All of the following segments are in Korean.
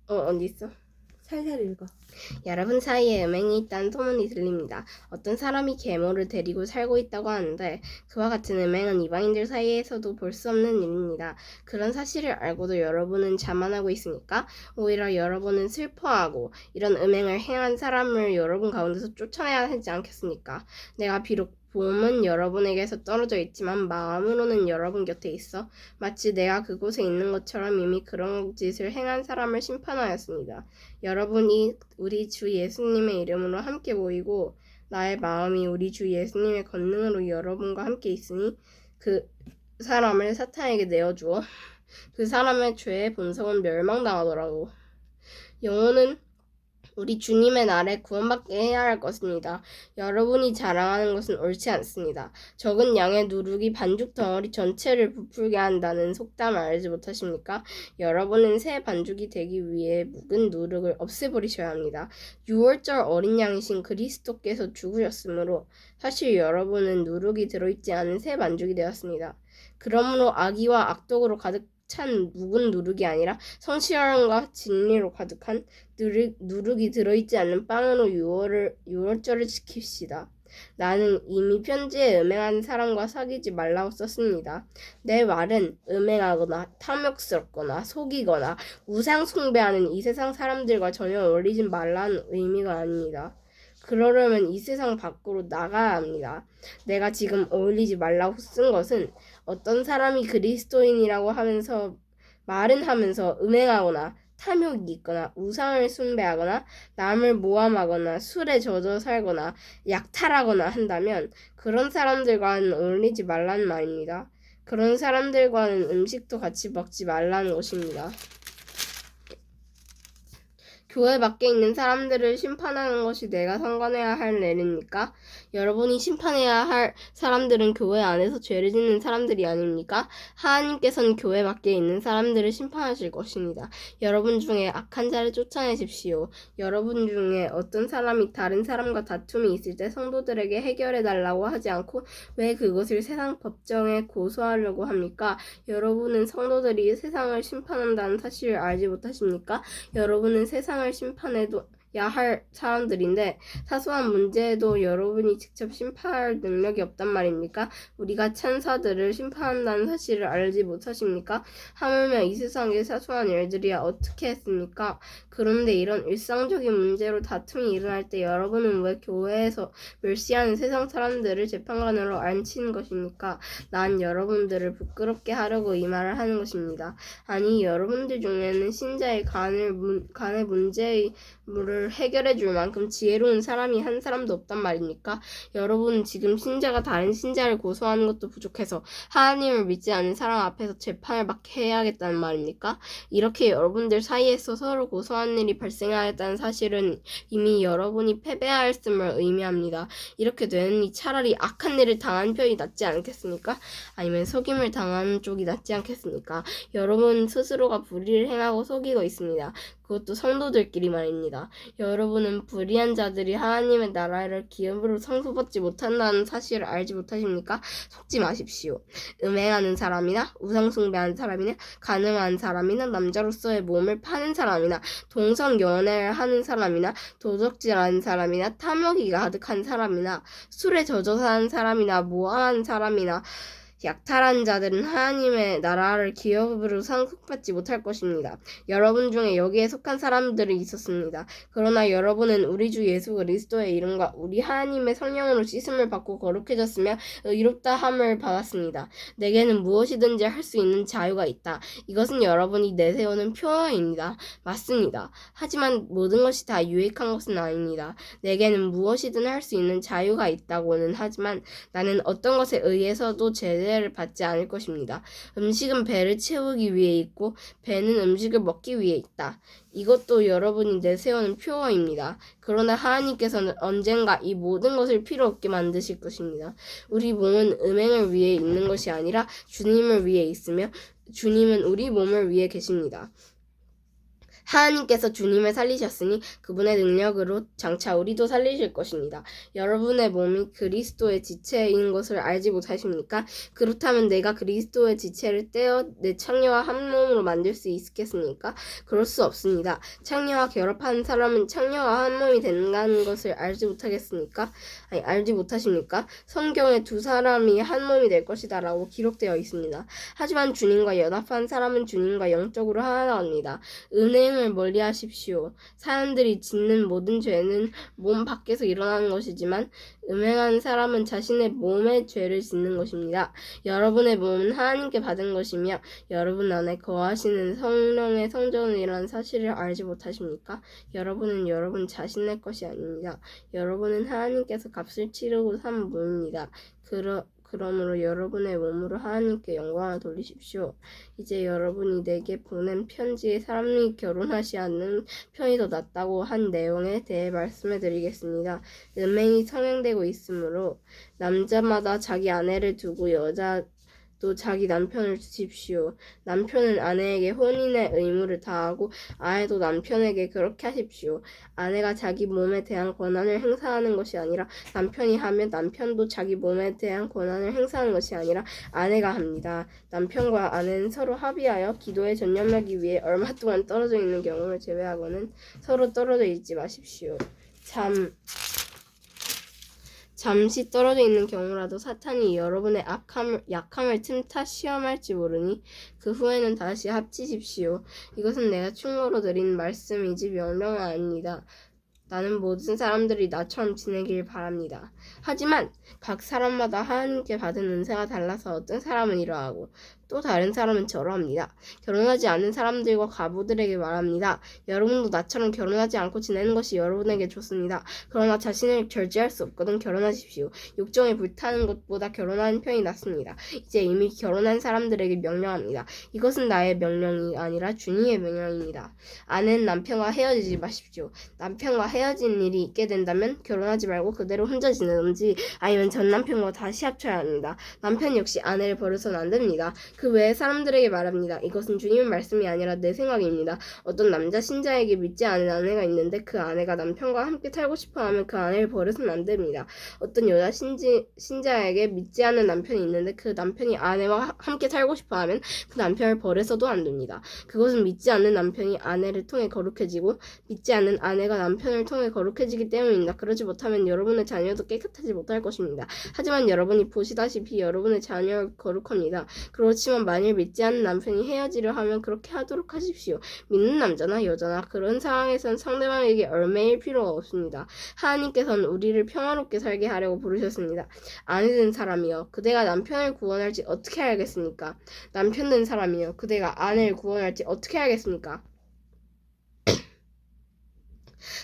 어디 있어? 살살 읽어. 여러분 사이에 음행이 있다는 소문이 들립니다. 어떤 사람이 계모를 데리고 살고 있다고 하는데 그와 같은 음행은 이방인들 사이에서도 볼 수 없는 일입니다. 그런 사실을 알고도 여러분은 자만하고 있으니까 오히려 여러분은 슬퍼하고 이런 음행을 행한 사람을 여러분 가운데서 쫓아내야 하지 않겠습니까? 내가 비록 몸은 여러분에게서 떨어져 있지만 마음으로는 여러분 곁에 있어 마치 내가 그곳에 있는 것처럼 이미 그런 짓을 행한 사람을 심판하였습니다. 여러분이 우리 주 예수님의 이름으로 함께 모이고 나의 마음이 우리 주 예수님의 권능으로 여러분과 함께 있으니 그 사람을 사탄에게 내어주어 그 사람의 죄의 본성은 멸망당하더라도 영혼은 우리 주님의 날에 구원받게 해야 할 것입니다. 여러분이 자랑하는 것은 옳지 않습니다. 적은 양의 누룩이 반죽 덩어리 전체를 부풀게 한다는 속담을 알지 못하십니까? 여러분은 새 반죽이 되기 위해 묵은 누룩을 없애버리셔야 합니다. 6월절 어린 양이신 그리스도께서 죽으셨으므로 사실 여러분은 누룩이 들어있지 않은 새 반죽이 되었습니다. 그러므로 악의와 악독으로 가득 찬 묵은 누룩이 아니라 성실함과 진리로 가득한 누룩이 들어있지 않는 빵으로 6월절을 지킵시다. 나는 이미 편지에 음행하는 사람과 사귀지 말라고 썼습니다. 내 말은 음행하거나 탐욕스럽거나 속이거나 우상 숭배하는 이 세상 사람들과 전혀 어울리지 말라는 의미가 아닙니다. 그러려면 이 세상 밖으로 나가야 합니다. 내가 지금 어울리지 말라고 쓴 것은 어떤 사람이 그리스도인이라고 하면서 말은 하면서 음행하거나 탐욕이 있거나 우상을 숭배하거나 남을 모함하거나 술에 젖어 살거나 약탈하거나 한다면 그런 사람들과는 어울리지 말라는 말입니다. 그런 사람들과는 음식도 같이 먹지 말라는 것입니다. 교회 밖에 있는 사람들을 심판하는 것이 내가 상관해야 할 일입니까? 여러분이 심판해야 할 사람들은 교회 안에서 죄를 짓는 사람들이 아닙니까? 하나님께서는 교회 밖에 있는 사람들을 심판하실 것입니다. 여러분 중에 악한 자를 쫓아내십시오. 여러분 중에 어떤 사람이 다른 사람과 다툼이 있을 때 성도들에게 해결해달라고 하지 않고 왜 그것을 세상 법정에 고소하려고 합니까? 여러분은 성도들이 세상을 심판한다는 사실을 알지 못하십니까? 여러분은 세상을 심판해야 할 사람들인데 사소한 문제에도 여러분이 직접 심판할 능력이 없단 말입니까? 우리가 천사들을 심판한다는 사실을 알지 못하십니까? 하물며 이 세상의 사소한 일들이야 어떻게 했습니까? 그런데 이런 일상적인 문제로 다툼이 일어날 때 여러분은 왜 교회에서 멸시하는 세상 사람들을 재판관으로 앉히는 것입니까? 난 여러분들을 부끄럽게 하려고 이 말을 하는 것입니다. 아니 여러분들 중에는 신자의 간의 문제의 물을 해결해 줄 만큼 지혜로운 사람이 한 사람도 없단 말입니까? 여러분은 지금 신자가 다른 신자를 고소하는 것도 부족해서 하나님을 믿지 않는 사람 앞에서 재판을 받게 해야겠다는 말입니까? 이렇게 여러분들 사이에서 서로 고소하는 일이 발생하였다는 사실은 이미 여러분이 패배하였음을 의미합니다. 이렇게 되니 차라리 악한 일을 당한 편이 낫지 않겠습니까? 아니면 속임을 당하는 쪽이 낫지 않겠습니까? 여러분 스스로가 불의를 행하고 속이고 있습니다. 그것도 성도들끼리 말입니다. 여러분은 불의한 자들이 하나님의 나라를 기업으로 상속받지 못한다는 사실을 알지 못하십니까? 속지 마십시오. 음행하는 사람이나 우상숭배하는 사람이나 가늠한 사람이나 남자로서의 몸을 파는 사람이나 동성연애를 하는 사람이나 도적질하는 사람이나 탐욕이 가득한 사람이나 술에 젖어 사는 사람이나 모함하는 사람이나 약탈한 자들은 하나님의 나라를 기업으로 상속받지 못할 것입니다. 여러분 중에 여기에 속한 사람들이 있었습니다. 그러나 여러분은 우리 주 예수 그리스도의 이름과 우리 하나님의 성령으로 씻음을 받고 거룩해졌으며 의롭다함을 받았습니다. 내게는 무엇이든지 할 수 있는 자유가 있다. 이것은 여러분이 내세우는 표어입니다. 맞습니다. 하지만 모든 것이 다 유익한 것은 아닙니다. 내게는 무엇이든 할 수 있는 자유가 있다고는 하지만 나는 어떤 것에 의해서도 제재를 받지 않을 것입니다. 음식은 배를 채우기 위해 있고 배는 음식을 먹기 위해 있다. 이것도 여러분이 내세우는 표어입니다. 그러나 하나님께서는 언젠가 이 모든 것을 필요 없게 만드실 것입니다. 우리 몸은 음행을 위해 있는 것이 아니라 주님을 위해 있으며 주님은 우리 몸을 위해 계십니다. 하나님께서 주님을 살리셨으니 그분의 능력으로 장차 우리도 살리실 것입니다. 여러분의 몸이 그리스도의 지체인 것을 알지 못하십니까? 그렇다면 내가 그리스도의 지체를 떼어 내 창녀와 한 몸으로 만들 수 있겠습니까? 그럴 수 없습니다. 창녀와 결합한 사람은 창녀와 한 몸이 된다는 것을 알지 못하겠습니까? 알지 못하십니까? 성경에 두 사람이 한 몸이 될 것이다 라고 기록되어 있습니다. 하지만 주님과 연합한 사람은 주님과 영적으로 하나가 됩니다. 은행을 멀리하십시오. 사람들이 짓는 모든 죄는 몸 밖에서 일어나는 것이지만 음행하는 사람은 자신의 몸에 죄를 짓는 것입니다. 여러분의 몸은 하나님께 받은 것이며 여러분 안에 거하시는 성령의 성전이라는 사실을 알지 못하십니까? 여러분은 여러분 자신의 것이 아닙니다. 여러분은 하나님께서 값을 치르고 산 몸입니다. 그러므로 여러분의 몸으로 하나님께 영광을 돌리십시오. 이제 여러분이 내게 보낸 편지에 사람이 결혼하지 않는 편이 더 낫다고 한 내용에 대해 말씀해 드리겠습니다. 음행이 성행되고 있으므로 남자마다 자기 아내를 두고 여자도 자기 남편을 두십시오. 남편은 아내에게 혼인의 의무를 다하고 아내도 남편에게 그렇게 하십시오. 아내가 자기 몸에 대한 권한을 행사하는 것이 아니라 남편이 하면 남편도 자기 몸에 대한 권한을 행사하는 것이 아니라 아내가 합니다. 남편과 아내는 서로 합의하여 기도에 전념하기 위해 얼마 동안 떨어져 있는 경우를 제외하고는 서로 떨어져 있지 마십시오. 잠시 떨어져 있는 경우라도 사탄이 여러분의 약함을 틈타 시험할지 모르니 그 후에는 다시 합치십시오. 이것은 내가 충고로 드린 말씀이지 명령은 아닙니다. 나는 모든 사람들이 나처럼 지내길 바랍니다. 하지만 각 사람마다 하나님께 받은 은사가 달라서 어떤 사람은 이러하고 또 다른 사람은 저러합니다. 결혼하지 않은 사람들과 과부들에게 말합니다. 여러분도 나처럼 결혼하지 않고 지내는 것이 여러분에게 좋습니다. 그러나 자신을 절제할 수 없거든 결혼하십시오. 욕정에 불타는 것보다 결혼하는 편이 낫습니다. 이제 이미 결혼한 사람들에게 명령합니다. 이것은 나의 명령이 아니라 주님의 명령입니다. 아내는 남편과 헤어지지 마십시오. 남편과 헤어진 일이 있게 된다면 결혼하지 말고 그대로 혼자 지내든지 아니면 전 남편과 다시 합쳐야 합니다. 남편 역시 아내를 버려서는 안 됩니다. 그 외에 사람들에게 말합니다. 이것은 주님의 말씀이 아니라 내 생각입니다. 어떤 남자 신자에게 믿지 않은 아내가 있는데 그 아내가 남편과 함께 살고 싶어하면 그 아내를 버려서는 안 됩니다. 어떤 여자 신자에게 믿지 않는 남편이 있는데 그 남편이 아내와 함께 살고 싶어하면 그 남편을 버려서도 안 됩니다. 그것은 믿지 않는 남편이 아내를 통해 거룩해지고 믿지 않는 아내가 남편을 통해 거룩해지기 때문입니다. 그러지 못하면 여러분의 자녀도 깨끗하지 못할 것입니다. 하지만 여러분이 보시다시피 여러분의 자녀가 거룩합니다. 그렇지만 만일 믿지 않는 남편이 헤어지려 하면 그렇게 하도록 하십시오. 믿는 남자나 여자나 그런 상황에선 상대방에게 얽매일 필요가 없습니다. 하나님께서는 우리를 평화롭게 살게 하려고 부르셨습니다. 아내 된 사람이여 그대가 남편을 구원할지 어떻게 알겠습니까? 남편 된 사람이여 그대가 아내를 구원할지 어떻게 알겠습니까?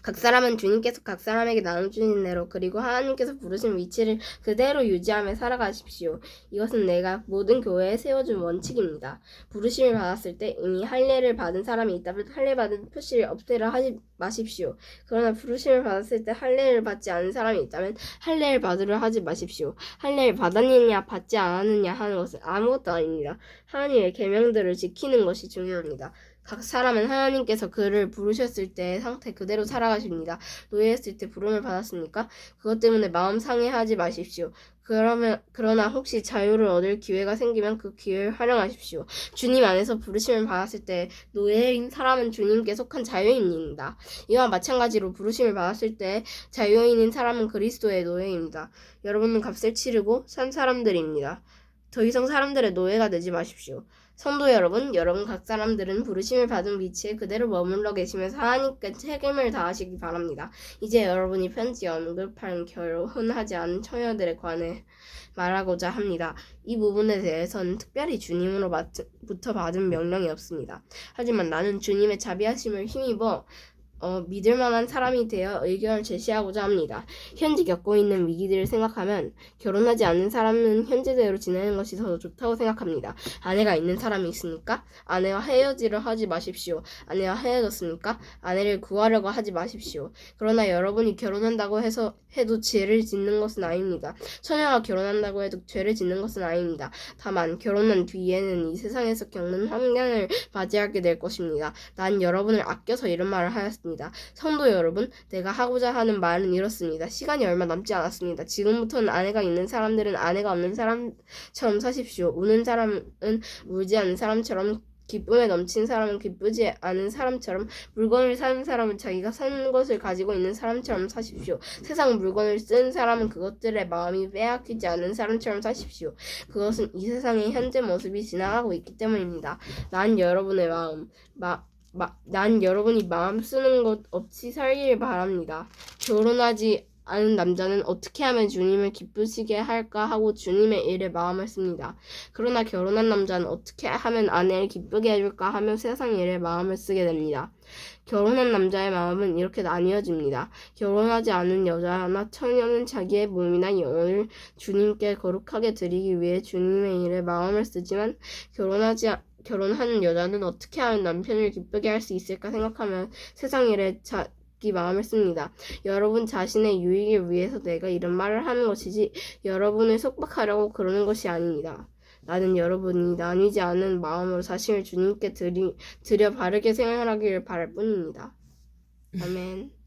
각 사람은 주님께서 각 사람에게 나눠주신 대로 그리고 하나님께서 부르신 위치를 그대로 유지하며 살아가십시오. 이것은 내가 모든 교회에 세워준 원칙입니다. 부르심을 받았을 때 이미 할례를 받은 사람이 있다면 할례 받은 표시를 없애라 하지 마십시오. 그러나 부르심을 받았을 때 할례를 받지 않은 사람이 있다면 할례를 받으려 하지 마십시오. 할례를 받았느냐 받지 않았느냐 하는 것은 아무것도 아닙니다. 하나님의 계명들을 지키는 것이 중요합니다. 각 사람은 하나님께서 그를 부르셨을 때의 상태 그대로 살아가십니다. 노예했을 때 부름을 받았습니까? 그것 때문에 마음 상해하지 마십시오. 그러나 혹시 자유를 얻을 기회가 생기면 그 기회를 활용하십시오. 주님 안에서 부르심을 받았을 때 노예인 사람은 주님께 속한 자유인입니다. 이와 마찬가지로 부르심을 받았을 때 자유인인 사람은 그리스도의 노예입니다. 여러분은 값을 치르고 산 사람들입니다. 더 이상 사람들의 노예가 되지 마십시오. 성도 여러분 각 사람들은 부르심을 받은 위치에 그대로 머물러 계시면서 하나님께 책임을 다하시기 바랍니다. 이제 여러분이 편지에 언급한 결혼하지 않은 처녀들에 관해 말하고자 합니다. 이 부분에 대해서는 특별히 주님으로부터 받은 명령이 없습니다. 하지만 나는 주님의 자비하심을 힘입어 믿을 만한 사람이 되어 의견을 제시하고자 합니다. 현재 겪고 있는 위기들을 생각하면 결혼하지 않은 사람은 현재대로 지내는 것이 더 좋다고 생각합니다. 아내가 있는 사람이 있으니까 아내와 헤어지려 하지 마십시오. 아내와 헤어졌으니까 아내를 구하려고 하지 마십시오. 그러나 여러분이 결혼한다고 해도 죄를 짓는 것은 아닙니다. 처녀가 결혼한다고 해도 죄를 짓는 것은 아닙니다. 다만 결혼한 뒤에는 이 세상에서 겪는 환경을 맞이하게 될 것입니다. 난 여러분을 아껴서 이런 말을 하였습니다. 성도 여러분, 내가 하고자 하는 말은 이렇습니다. 시간이 얼마 남지 않았습니다. 지금부터는 아내가 있는 사람들은 아내가 없는 사람처럼 사십시오. 우는 사람은 울지 않는 사람처럼, 기쁨에 넘친 사람은 기쁘지 않은 사람처럼, 물건을 사는 사람은 자기가 산 것을 가지고 있는 사람처럼 사십시오. 세상 물건을 쓴 사람은 그것들의 마음이 빼앗기지 않은 사람처럼 사십시오. 그것은 이 세상의 현재 모습이 지나가고 있기 때문입니다. 난 여러분의 난 여러분이 마음 쓰는 것 없이 살기를 바랍니다. 결혼하지 않은 남자는 어떻게 하면 주님을 기쁘시게 할까 하고 주님의 일에 마음을 씁니다. 그러나 결혼한 남자는 어떻게 하면 아내를 기쁘게 해줄까 하며 세상 일에 마음을 쓰게 됩니다. 결혼한 남자의 마음은 이렇게 나뉘어집니다. 결혼하지 않은 여자나 처녀는 자기의 몸이나 영혼을 주님께 거룩하게 드리기 위해 주님의 일에 마음을 쓰지만 결혼한 여자는 어떻게 하면 남편을 기쁘게 할 수 있을까 생각하면 세상 일에 자기 마음을 씁니다. 여러분 자신의 유익을 위해서 내가 이런 말을 하는 것이지 여러분을 속박하려고 그러는 것이 아닙니다. 나는 여러분이 나뉘지 않은 마음으로 자신을 주님께 드려 바르게 생활하기를 바랄 뿐입니다. 아멘.